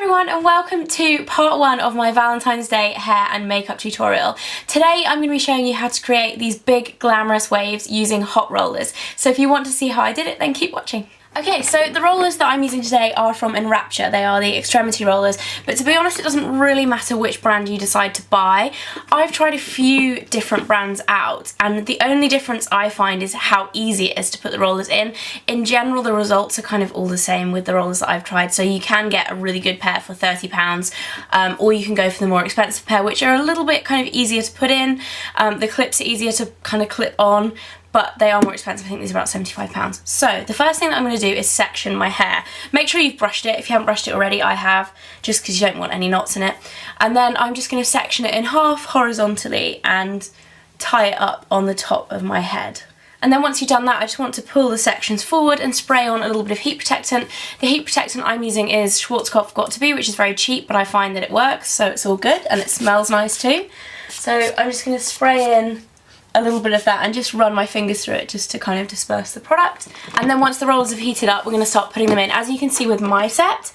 everyone and welcome to part 1 of my Valentine's Day hair and makeup tutorial. Today I'm going to be showing you how to create these big glamorous waves using hot rollers. So if you want to see how I did it, then keep watching. Okay, so the rollers that I'm using today are from Enrapture. They are the extremity rollers, but to be honest it doesn't really matter which brand you decide to buy. I've tried a few different brands out and the only difference I find is how easy it is to put the rollers in. In general the results are kind of all the same with the rollers that I've tried, so you can get a really good pair for £30 or you can go for the more expensive pair which are a little bit kind of easier to put in. The clips are easier to kind of clip on, but they are more expensive. I think these are about £75. So the first thing that I'm going to do is section my hair. Make sure you've brushed it. If you haven't brushed it already, I have, just because you don't want any knots in it. And then I'm just going to section it in half horizontally and tie it up on the top of my head. And then once you've done that, I just want to pull the sections forward and spray on a little bit of heat protectant. The heat protectant I'm using is Schwarzkopf Got2b, which is very cheap, but I find that it works, so it's all good, and it smells nice too. So I'm just going to spray in a little bit of that and just run my fingers through it just to kind of disperse the product. And then once the rollers have heated up, we're going to start putting them in. As you can see with my set,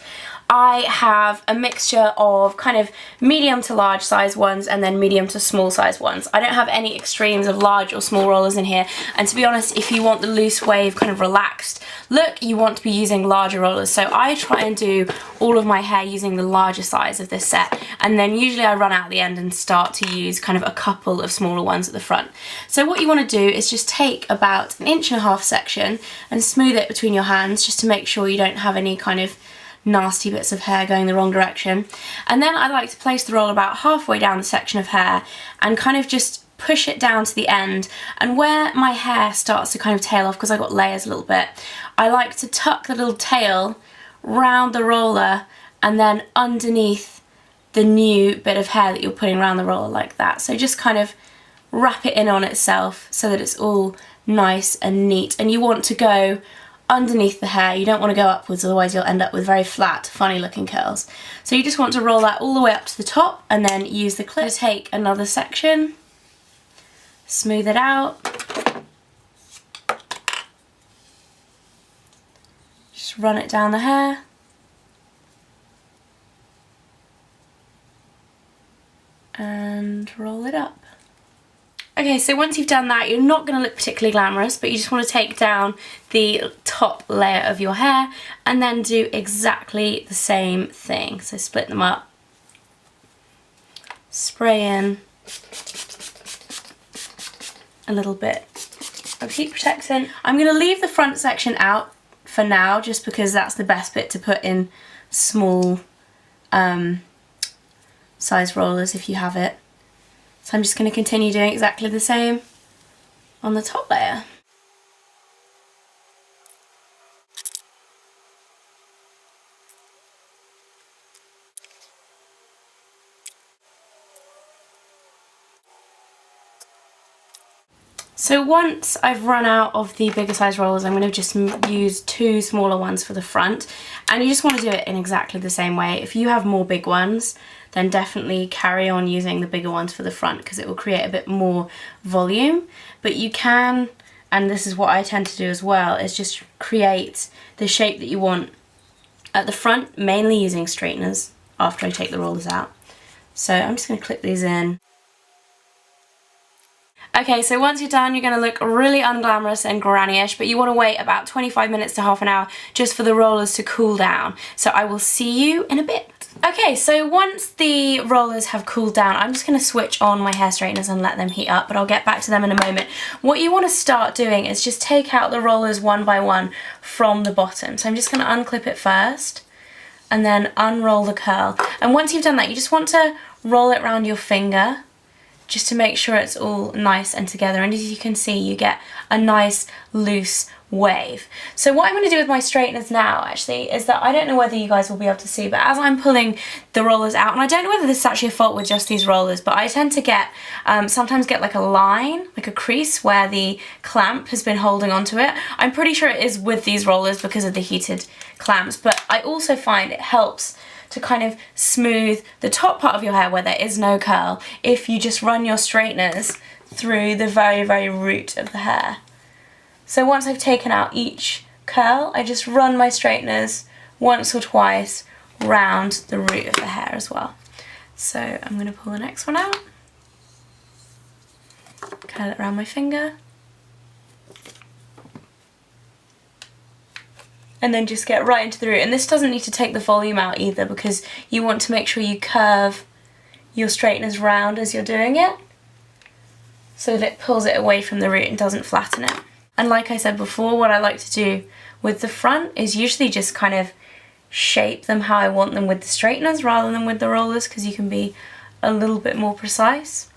I have a mixture of kind of medium to large size ones and then medium to small size ones. I don't have any extremes of large or small rollers in here, and to be honest, if you want the loose wave kind of relaxed look, you want to be using larger rollers. So I try and do all of my hair using the larger size of this set, and then usually I run out at the end and start to use kind of a couple of smaller ones at the front. So what you want to do is just take about 1.5 inch section and smooth it between your hands just to make sure you don't have any kind of nasty bits of hair going the wrong direction. And then I like to place the roller about halfway down the section of hair and kind of just push it down to the end, and where my hair starts to kind of tail off, because I've got layers a little bit, I like to tuck the little tail round the roller and then underneath the new bit of hair that you're putting around the roller like that. So just kind of wrap it in on itself so that it's all nice and neat, and you want to go underneath the hair. You don't want to go upwards, otherwise you'll end up with very flat, funny looking curls. So you just want to roll that all the way up to the top and then use the clip to take another section, smooth it out, just run it down the hair, and roll it up. Okay, so once you've done that, you're not going to look particularly glamorous, but you just want to take down the top layer of your hair and then do exactly the same thing. So split them up, spray in a little bit of heat protectant. I'm going to leave the front section out for now just because that's the best bit to put in small size rollers if you have it. So I'm just going to continue doing exactly the same on the top layer. So once I've run out of the bigger size rollers, I'm going to just use 2 smaller ones for the front, and you just want to do it in exactly the same way. If you have more big ones, then definitely carry on using the bigger ones for the front because it will create a bit more volume. But you can, and this is what I tend to do as well, is just create the shape that you want at the front, mainly using straighteners after I take the rollers out. So I'm just going to clip these in. Okay, so once you're done, you're going to look really unglamorous and granny-ish, but you want to wait about 25 minutes to half an hour just for the rollers to cool down. So I will see you in a bit. Okay, so once the rollers have cooled down, I'm just going to switch on my hair straighteners and let them heat up, but I'll get back to them in a moment. What you want to start doing is just take out the rollers one by one from the bottom. So I'm just going to unclip it first and then unroll the curl. And once you've done that, you just want to roll it around your finger just to make sure it's all nice and together, and as you can see you get a nice loose wave. So what I'm going to do with my straighteners now actually is that I don't know whether you guys will be able to see, but as I'm pulling the rollers out, and I don't know whether this is actually a fault with just these rollers, but I tend to get sometimes get like a line, like a crease where the clamp has been holding onto it. I'm pretty sure it is with these rollers because of the heated clamps, but I also find it helps to kind of smooth the top part of your hair where there is no curl if you just run your straighteners through the very, very root of the hair. So once I've taken out each curl, I just run my straighteners once or twice round the root of the hair as well. So I'm going to pull the next one out, curl it around my finger, and then just get right into the root. And this doesn't need to take the volume out either, because you want to make sure you curve your straighteners round as you're doing it, so that it pulls it away from the root and doesn't flatten it. And like I said before, what I like to do with the front is usually just kind of shape them how I want them with the straighteners rather than with the rollers, because you can be a little bit more precise.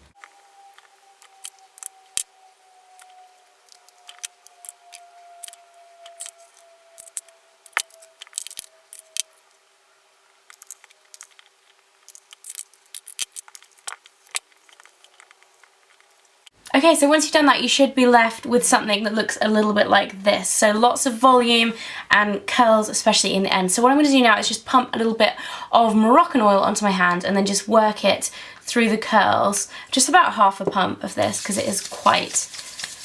Okay, so once you've done that, you should be left with something that looks a little bit like this. So lots of volume and curls, especially in the end. So what I'm going to do now is just pump a little bit of Moroccan oil onto my hand and then just work it through the curls. Just about half a pump of this, because it is quite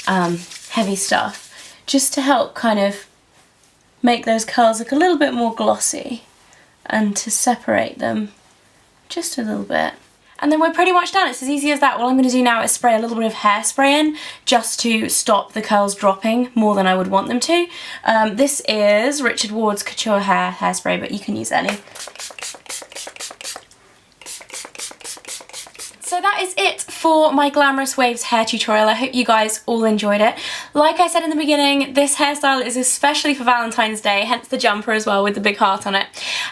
heavy stuff, just to help kind of make those curls look a little bit more glossy and to separate them just a little bit. And then we're pretty much done. It's as easy as that. What I'm going to do now is spray a little bit of hairspray in, just to stop the curls dropping more than I would want them to. This is Richard Ward's Couture hairspray, but you can use any. So that is it for my Glamorous Waves hair tutorial. I hope you guys all enjoyed it. Like I said in the beginning, this hairstyle is especially for Valentine's Day, hence the jumper as well with the big heart on it.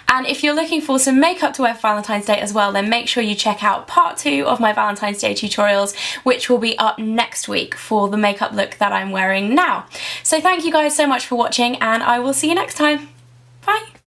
And if you're looking for some makeup to wear for Valentine's Day as well, then make sure you check out part 2 of my Valentine's Day tutorials, which will be up next week for the makeup look that I'm wearing now. So thank you guys so much for watching, and I will see you next time. Bye!